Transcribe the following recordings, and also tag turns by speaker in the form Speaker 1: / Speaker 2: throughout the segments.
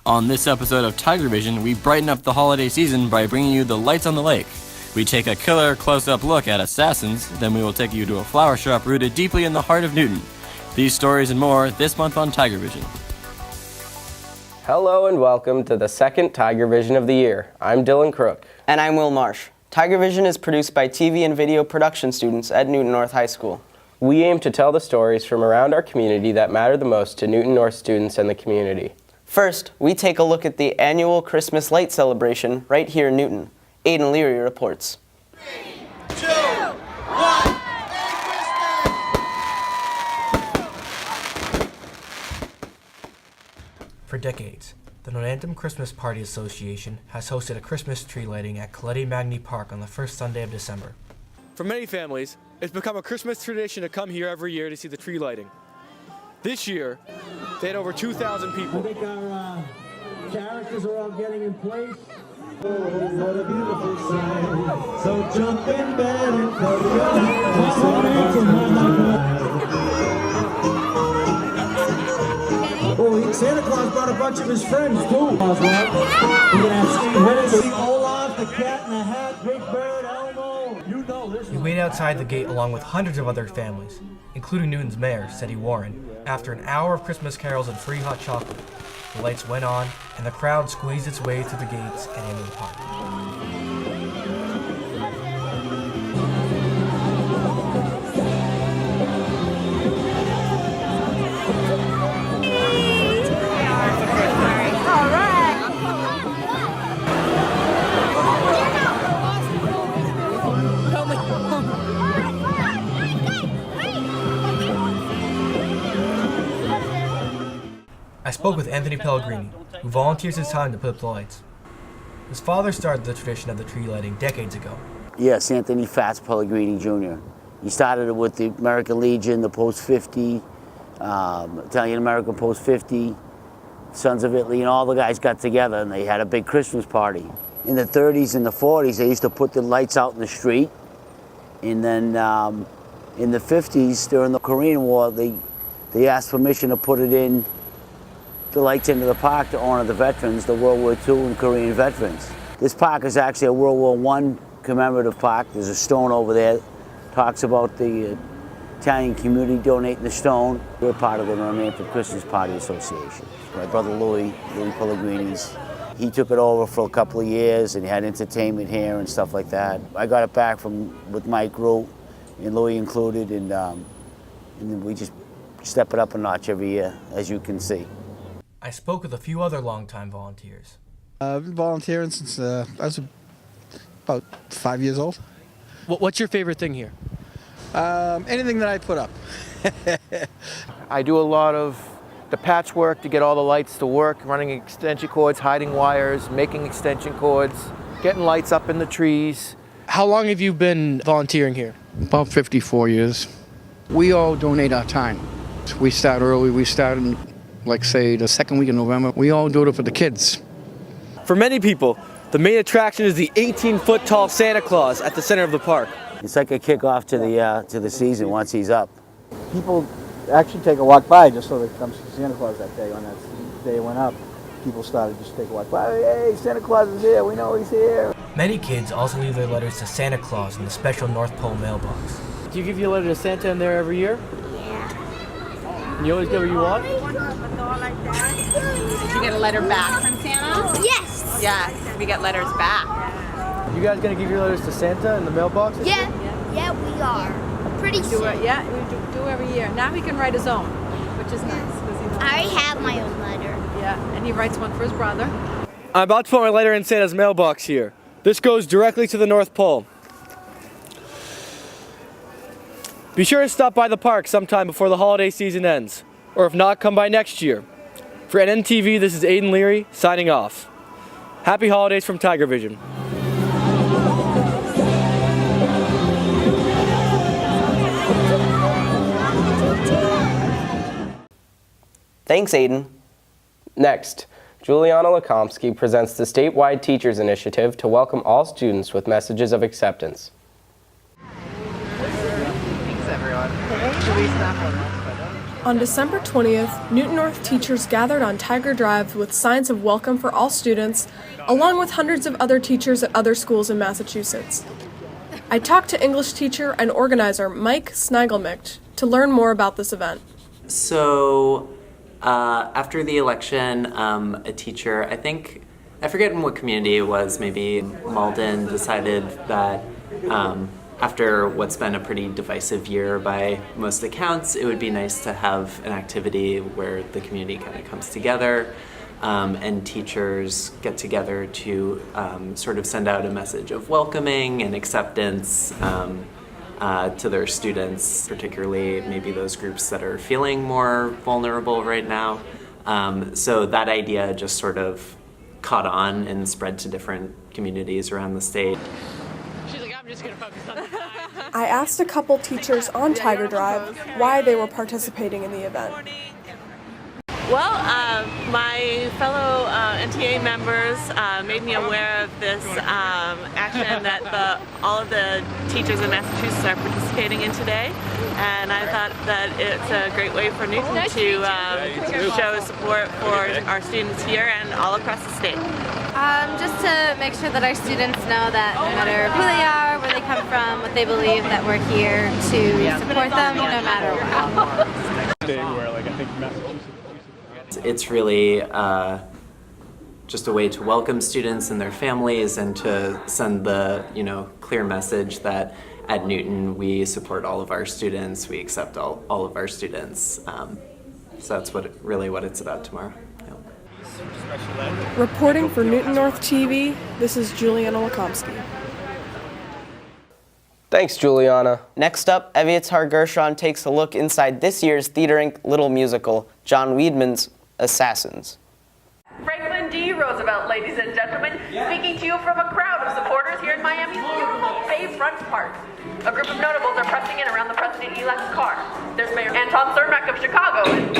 Speaker 1: On this episode of Tiger Vision, we brighten up the holiday season by bringing you the lights on the lake. We take a killer close-up look at assassins, then we will take you to a flower shop rooted deeply in the heart of Newton. These stories and more this month on Tiger Vision.
Speaker 2: Hello and welcome to the second Tiger Vision of the year. I'm Dylan Crook.
Speaker 3: And I'm Will Marsh. Tiger Vision is produced by TV and video production students at Newton North High School.
Speaker 2: We aim to tell the stories from around our community that matter the most to Newton North students and the community.
Speaker 3: First, we take a look at the annual Christmas light celebration right here in Newton. Aiden Leary reports.
Speaker 4: 3, 2, 1, Merry Christmas!
Speaker 5: For decades, the Nonantum Christmas Party Association has hosted a Christmas tree lighting at Coletti Magni Park on the first Sunday of December.
Speaker 6: For many families, it's become a Christmas tradition to come here every year to see the tree lighting. This year, they had over 2,000 people.
Speaker 7: I think our characters are all getting in place. Oh, what a beautiful sight. So jump in bed and cover your eyes. Oh, Santa Claus brought a bunch of his friends, too. We're going to have Steve Hennessy, Olaf, the Cat in the Hat, Big Bird, Elmo. You know this
Speaker 5: We wait outside the gate along with hundreds of other families, including Newton's mayor, Ceddy Warren. After an hour of Christmas carols and free hot chocolate, the lights went on, and the crowd squeezed its way through the gates and into the park. I spoke with Anthony Pellegrini, who volunteers his time to put up the lights. His father started the tradition of the tree lighting decades ago.
Speaker 8: Yes, Anthony Fats Pellegrini Jr. He started it with the American Legion, the Post 50, Italian American Post 50, Sons of Italy, and all the guys got together and they had a big Christmas party. In the 30s and the 40s, they used to put the lights out in the street. And then in the 50s, during the Korean War, they asked permission to put it in the lights into the park to honor the veterans, the World War II and Korean veterans. This park is actually a World War I commemorative park. There's a stone over there. Talks about the Italian community donating the stone. We're part of the Nonantum Christmas Party Association. My brother Louis Pellegrini's, he took it over for a couple of years and he had entertainment here and stuff like that. I got it back with my group, and Louis included, and then we just step it up a notch every year, as you can see.
Speaker 5: I spoke with a few other longtime volunteers.
Speaker 9: I've been volunteering since I was about 5 years old.
Speaker 6: What's your favorite thing here?
Speaker 9: Anything that I put up.
Speaker 10: I do a lot of the patchwork to get all the lights to work, running extension cords, hiding wires, making extension cords, getting lights up in the trees.
Speaker 6: How long have you been volunteering here?
Speaker 11: About 54 years. We all donate our time. We start early. We start in, like, say, the second week of November. We all do it for the kids.
Speaker 6: For many people, the main attraction is the 18-foot tall Santa Claus at the center of the park.
Speaker 8: It's like a kickoff to the season once he's up.
Speaker 12: People actually take a walk by just so they come see Santa Claus that day when that day went up.
Speaker 10: people started just to take a watch. Hey, Santa Claus is here. We know he's here.
Speaker 5: Many kids also leave their letters to Santa Claus in the special North Pole mailbox.
Speaker 6: Do you give your letter to Santa in there every year?
Speaker 12: Yeah.
Speaker 6: And you always get what you want?
Speaker 12: Did you get a letter back from Santa?
Speaker 13: Yes.
Speaker 12: Yes, we get letters back.
Speaker 6: You guys gonna give your letters to Santa in the mailbox?
Speaker 13: Yeah, we are. Pretty soon.
Speaker 12: Yeah, we do every year. Now he can write his own, which is nice.
Speaker 13: I already have my own letter.
Speaker 12: Yeah, and he writes one for his brother.
Speaker 6: I'm about to put my letter in Santa's mailbox here. This goes directly to the North Pole. Be sure to stop by the park sometime before the holiday season ends. Or if not, come by next year. For NNTV, this is Aiden Leary, signing off. Happy holidays from Tiger Vision.
Speaker 3: Thanks, Aiden.
Speaker 2: Next, Juliana Lekomsky presents the Statewide Teachers Initiative to welcome all students with messages of acceptance.
Speaker 12: Thanks, everyone.
Speaker 14: On December 20th, Newton North teachers gathered on Tiger Drive with signs of welcome for all students, along with hundreds of other teachers at other schools in Massachusetts. I talked to English teacher and organizer Mike Snigelmicht to learn more about this event.
Speaker 15: So, after the election, a teacher, I forget in what community it was, maybe Malden, decided that after what's been a pretty divisive year by most accounts, it would be nice to have an activity where the community kind of comes together and teachers get together to sort of send out a message of welcoming and acceptance to their students, particularly maybe those groups that are feeling more vulnerable right now. So that idea just sort of caught on and spread to different communities around the state.
Speaker 14: I asked a couple teachers on Tiger Drive why they were participating in the event.
Speaker 16: Well, my fellow NTA members made me aware of this action that all of the teachers in Massachusetts are participating in today, and I thought that it's a great way for Newton to show support for our students here and all across the state.
Speaker 17: Just to make sure that our students know that no matter who they are, where they come from, what they believe, that we're here to support them no matter what.
Speaker 15: It's really just a way to welcome students and their families and to send the clear message that at Newton we support all of our students, we accept all of our students. So that's really what it's about tomorrow.
Speaker 14: Reporting for Newton North TV, this is Juliana Lekomsky.
Speaker 2: Thanks, Juliana.
Speaker 3: Next up, Evyatar Gershon takes a look inside this year's Theater Inc. Little musical, John Weidman's Assassins.
Speaker 18: Franklin D. Roosevelt, ladies and gentlemen, speaking to you from a crowd of supporters here in Miami's beautiful Bayfront Park. A group of notables are pressing in around the President-elect's car. There's Mayor Anton Cermak of Chicago, and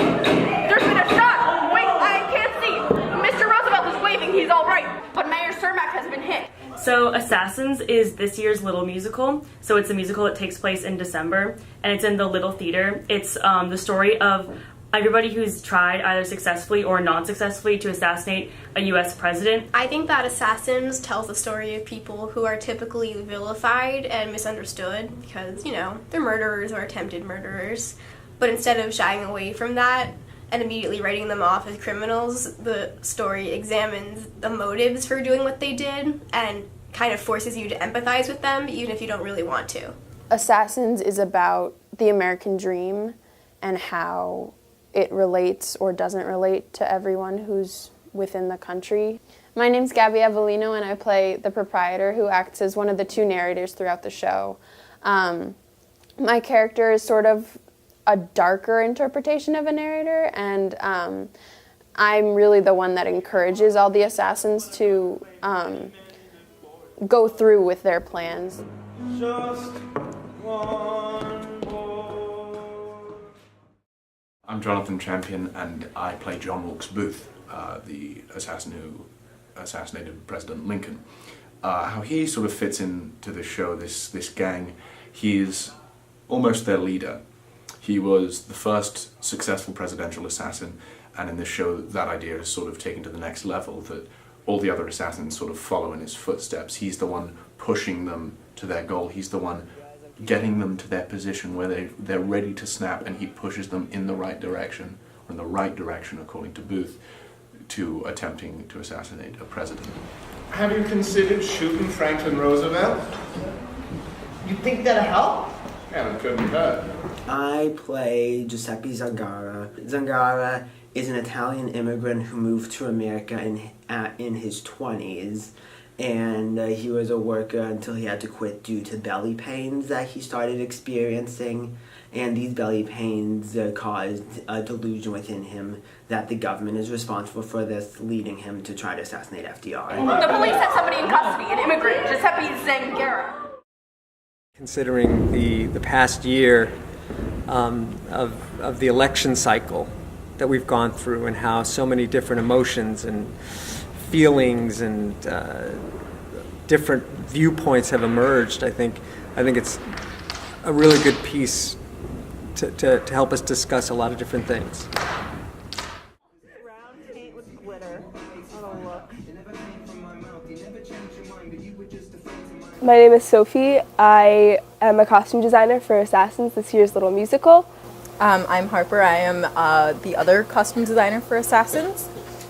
Speaker 18: there's been a shot! Wait, I can't see! Mr. Roosevelt is waving, he's all right, but Mayor Cermak has been hit.
Speaker 19: So Assassins is this year's Little musical. So it's a musical that takes place in December, and it's in the Little Theater. It's the story of everybody who's tried either successfully or non-successfully to assassinate a U.S. president.
Speaker 20: I think that Assassins tells the story of people who are typically vilified and misunderstood because, they're murderers or attempted murderers. But instead of shying away from that and immediately writing them off as criminals, the story examines the motives for doing what they did and kind of forces you to empathize with them, even if you don't really want to.
Speaker 21: Assassins is about the American dream and how it relates or doesn't relate to everyone who's within the country. My name's Gabby Avellino, and I play the proprietor who acts as one of the two narrators throughout the show. My character is sort of a darker interpretation of a narrator, and I'm really the one that encourages all the assassins to go through with their plans.
Speaker 22: Just one. I'm Jonathan Champion, and I play John Wilkes Booth, the assassin who assassinated President Lincoln. How he sort of fits into the show, this gang, he is almost their leader. He was the first successful presidential assassin, And in this show, that idea is sort of taken to the next level, that all the other assassins sort of follow in his footsteps. He's the one pushing them to their goal. He's the one getting them to their position where they're ready to snap, and he pushes them in the right direction, or in the right direction, according to Booth, to attempting to assassinate a president.
Speaker 1: Have you considered shooting Franklin Roosevelt?
Speaker 4: You think that'll help?
Speaker 1: Yeah, it couldn't hurt.
Speaker 23: I play Giuseppe Zangara. Zangara is an Italian immigrant who moved to America in his 20s, and he was a worker until he had to quit due to belly pains that he started experiencing. And these belly pains caused a delusion within him that the government is responsible for this, leading him to try to assassinate FDR.
Speaker 18: The police have somebody in custody, an immigrant, Giuseppe Zangara.
Speaker 24: Considering the past year of the election cycle that we've gone through, and how so many different emotions and feelings and different viewpoints have emerged, I think it's a really good piece to help us discuss a lot of different things.
Speaker 25: My name is Sophie. I am a costume designer for Assassins, this year's little musical.
Speaker 26: I'm Harper. I am the other costume designer for Assassins.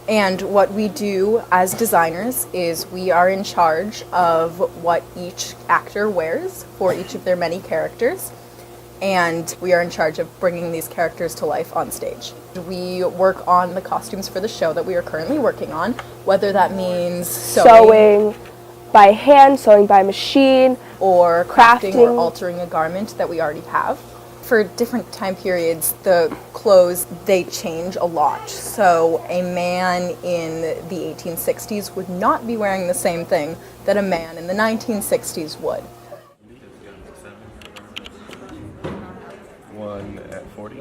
Speaker 26: And what we do as designers is we are in charge of what each actor wears for each of their many characters. And we are in charge of bringing these characters to life on stage. We work on the costumes for the show that we are currently working on, whether that means sewing
Speaker 25: by hand, sewing by machine,
Speaker 26: or
Speaker 25: crafting
Speaker 26: or altering a garment that we already have. For different time periods, the clothes, they change a lot. So a man in the 1860s would not be wearing the same thing that a man in the 1960s would.
Speaker 27: One at 40.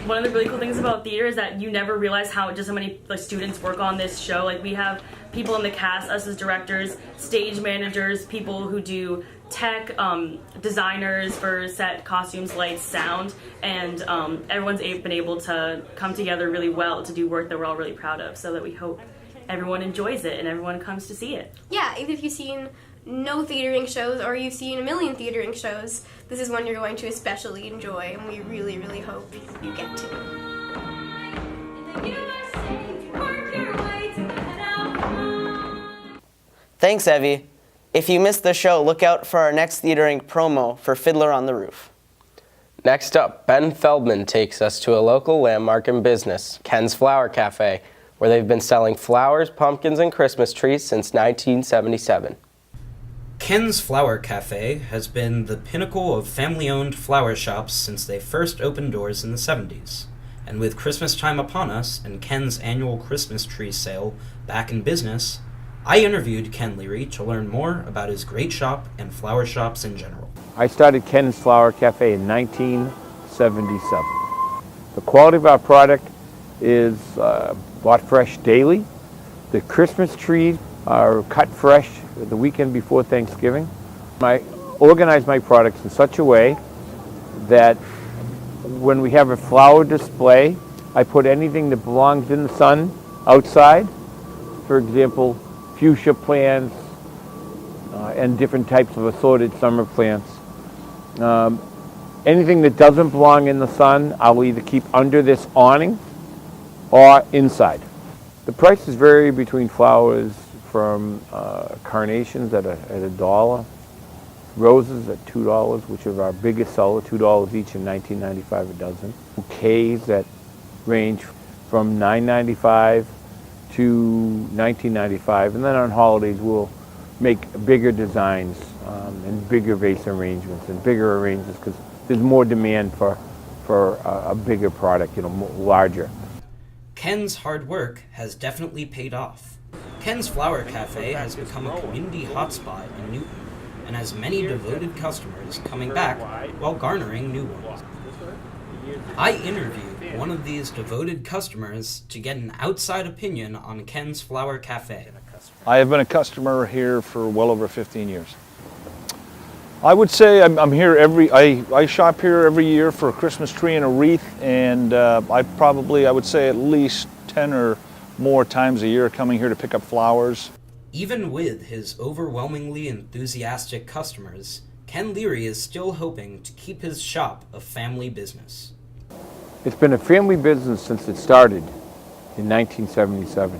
Speaker 19: One of the really cool things about theater is that you never realize how many students work on this show. Like, we have people in the cast, us as directors, stage managers, people who do tech, designers for set, costumes, lights, sound, and everyone's been able to come together really well to do work that we're all really proud of, so that we hope everyone enjoys it and everyone comes to see it.
Speaker 20: Yeah, even if you've seen no theatering shows or you've seen a million theatering shows, this is one you're going to especially enjoy, and we really, really hope you get to.
Speaker 3: Thanks, Evie. If you missed the show, look out for our next Theatering promo for Fiddler on the Roof.
Speaker 2: Next up, Ben Feldman takes us to a local landmark in business, Ken's Flower Cafe, where they've been selling flowers, pumpkins, and Christmas trees since 1977.
Speaker 28: Ken's Flower Cafe has been the pinnacle of family-owned flower shops since they first opened doors in the 70s. And with Christmas time upon us and Ken's annual Christmas tree sale back in business, I interviewed Ken Leary to learn more about his great shop and flower shops in general.
Speaker 10: I started Ken's Flower Cafe in 1977. The quality of our product is bought fresh daily. The Christmas trees are cut fresh the weekend before Thanksgiving. I organize my products in such a way that when we have a flower display, I put anything that belongs in the sun outside. For example, fuchsia plants and different types of assorted summer plants. Anything that doesn't belong in the sun, I'll either keep under this awning or inside. The prices vary between flowers from carnations at $1, roses at $2, which are our biggest seller, $2 each and $19.95 a dozen. Bouquets that range from $9.95 to $19.95, and then on holidays we'll make bigger designs and bigger vase arrangements and bigger arrangements because there's more demand for a bigger product, larger.
Speaker 28: Ken's hard work has definitely paid off. Ken's Flower Cafe has become a community hotspot in Newton and has many devoted customers coming back while garnering new ones. I interviewed one of these devoted customers to get an outside opinion on Ken's Flower Cafe.
Speaker 29: I have been a customer here for well over 15 years.
Speaker 5: I would say I'm here I shop here every year for a Christmas tree and a wreath, and I would say at least 10 or more times a year coming here to pick up flowers.
Speaker 28: Even with his overwhelmingly enthusiastic customers, Ken Leary is still hoping to keep his shop a family business.
Speaker 10: It's been a family business since it started in 1977.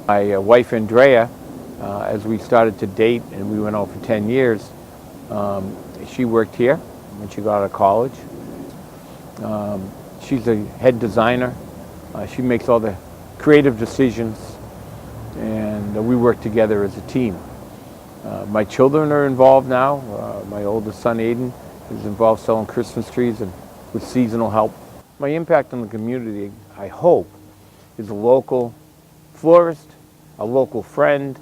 Speaker 10: My wife Andrea, as we started to date and we went out for 10 years, she worked here when she got out of college. She's a head designer. She makes all the creative decisions, and we work together as a team. My children are involved now. My oldest son, Aiden, is involved selling Christmas trees and with seasonal help. My impact on the community, I hope, is a local florist, a local friend,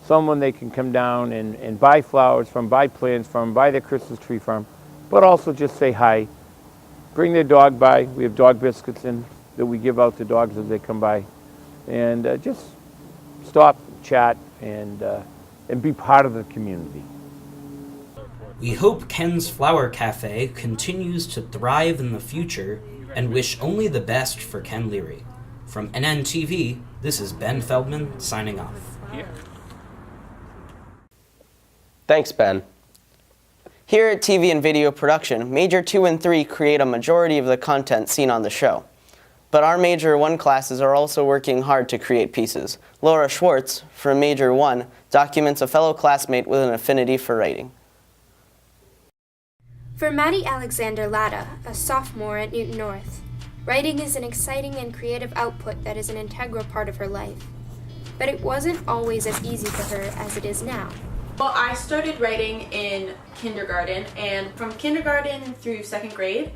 Speaker 10: someone they can come down and buy flowers from, buy plants from, buy their Christmas tree from, but also just say hi. Bring their dog by. We have dog biscuits that we give out to dogs as they come by. And just stop, chat, and be part of the community.
Speaker 28: We hope Ken's Flower Cafe continues to thrive in the future and wish only the best for Ken Leary. From NNTV, this is Ben Feldman signing off.
Speaker 2: Thanks, Ben.
Speaker 3: Here at TV and Video Production, Major 2 and 3 create a majority of the content seen on the show. But our Major 1 classes are also working hard to create pieces. Laura Schwartz, from Major 1, documents a fellow classmate with an affinity for writing.
Speaker 20: For Maddie Alexander Latta, a sophomore at Newton North, writing is an exciting and creative output that is an integral part of her life. But it wasn't always as easy for her as it is now.
Speaker 18: Well, I started writing in kindergarten, and from kindergarten through 2nd grade,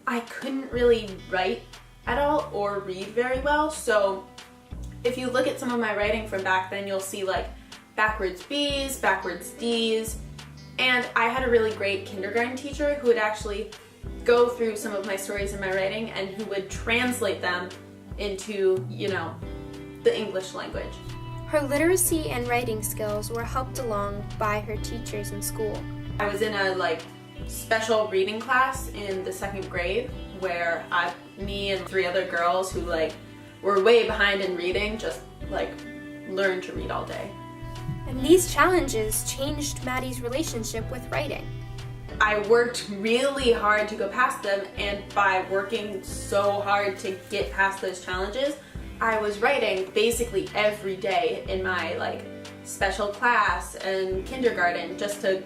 Speaker 18: I couldn't really write at all or read very well. So if you look at some of my writing from back then, you'll see like backwards B's, backwards D's, and I had a really great kindergarten teacher who would actually go through some of my stories in my writing and who would translate them into, the English language.
Speaker 20: Her literacy and writing skills were helped along by her teachers in school.
Speaker 18: I was in a special reading class in the 2nd grade where me and 3 other girls who were way behind in reading just learned to read all day.
Speaker 20: And these challenges changed Maddie's relationship with writing.
Speaker 18: I worked really hard to go past them, and by working so hard to get past those challenges, I was writing basically every day in my special class and kindergarten just to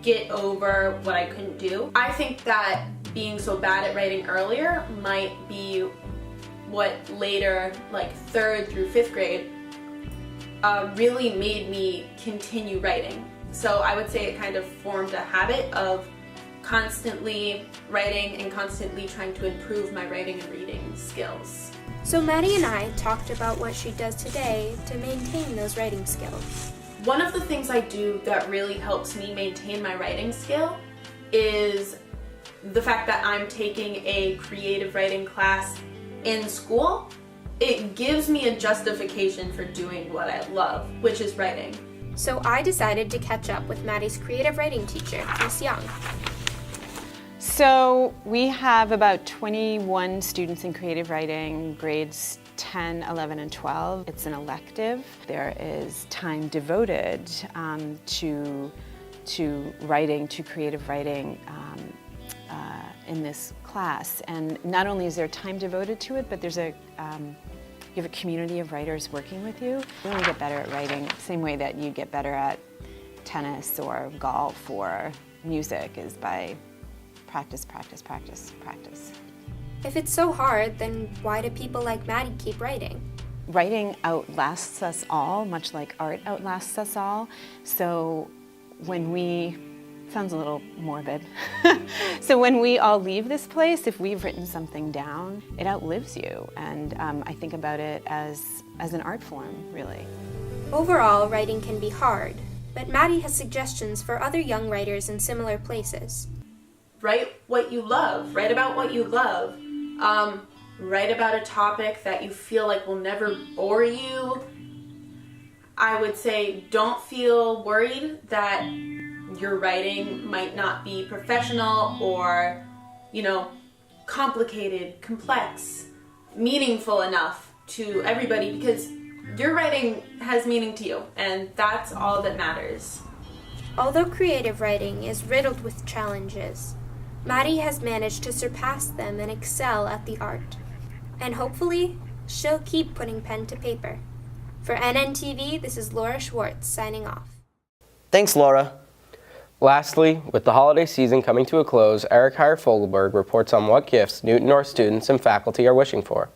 Speaker 18: get over what I couldn't do. I think that being so bad at writing earlier might be what later, 3rd through 5th grade, really made me continue writing. So I would say it kind of formed a habit of constantly writing and constantly trying to improve my writing and reading skills.
Speaker 20: So Maddie and I talked about what she does today to maintain those writing skills.
Speaker 18: One of the things I do that really helps me maintain my writing skill is the fact that I'm taking a creative writing class in school. It gives me a justification for doing what I love, which is writing.
Speaker 20: So I decided to catch up with Maddie's creative writing teacher, Miss Young.
Speaker 6: So we have about 21 students in creative writing, grades 10, 11, and 12. It's an elective. There is time devoted to writing, to creative writing in this class. And not only is there time devoted to it, but there's you have a community of writers working with you. You want to get better at writing, same way that you get better at tennis or golf or music is by practice, practice, practice, practice.
Speaker 20: If it's so hard, then why do people like Maddie keep writing?
Speaker 6: Writing outlasts us all, much like art outlasts us all. So when we, sounds a little morbid, so when we all leave this place, if we've written something down, it outlives you. And I think about it as an art form, really.
Speaker 20: Overall, writing can be hard, but Maddie has suggestions for other young writers in similar places.
Speaker 18: Write what you love. Write about what you love. Write about a topic that you feel like will never bore you. I would say don't feel worried that
Speaker 7: your writing might not be professional or, complicated, complex, meaningful enough to everybody, because your writing has meaning to you, and that's all that matters.
Speaker 8: Although creative writing is riddled with challenges, Maddie has managed to surpass them and excel at the art. And hopefully, she'll keep putting pen to paper. For NNTV, this is Laura Schwartz signing off.
Speaker 3: Thanks, Laura.
Speaker 2: Lastly, with the holiday season coming to a close, Eric Heyer-Fogelberg reports on what gifts Newton North students and faculty are wishing for.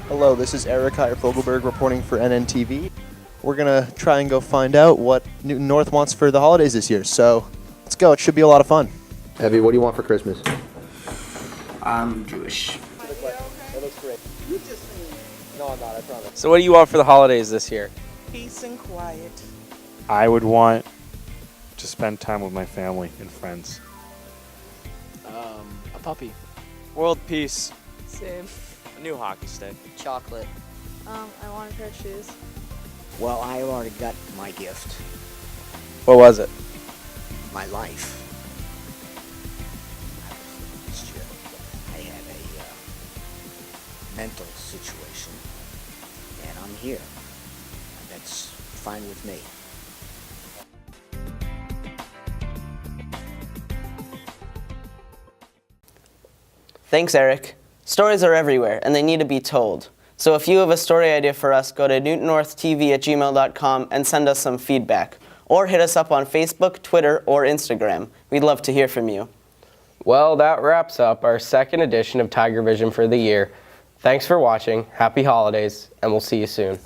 Speaker 9: Hello, this is Eric Heyer-Fogelberg reporting for NNTV. We're going to try and go find out what Newton North wants for the holidays this year. So let's go. It should be a lot of fun.
Speaker 11: Evie, what do you want for Christmas?
Speaker 23: I'm Jewish.
Speaker 9: That looks great. No, I'm not, I promise.
Speaker 2: So what do you want for the holidays this year?
Speaker 12: Peace and quiet.
Speaker 13: I would want to spend time with my family and friends.
Speaker 9: A puppy.
Speaker 16: World peace.
Speaker 12: Same.
Speaker 16: A new hockey stick.
Speaker 12: Chocolate. I want a pair of shoes.
Speaker 27: Well, I already got my gift.
Speaker 2: What was it?
Speaker 27: My life. I have a mental situation, and I'm here. That's fine with me.
Speaker 3: Thanks, Eric. Stories are everywhere, and they need to be told. So if you have a story idea for us, go to newtonnorthtv@gmail.com and send us some feedback. Or hit us up on Facebook, Twitter, or Instagram. We'd love to hear from you.
Speaker 2: Well, that wraps up our second edition of Tiger Vision for the year. Thanks for watching, happy holidays, and we'll see you soon.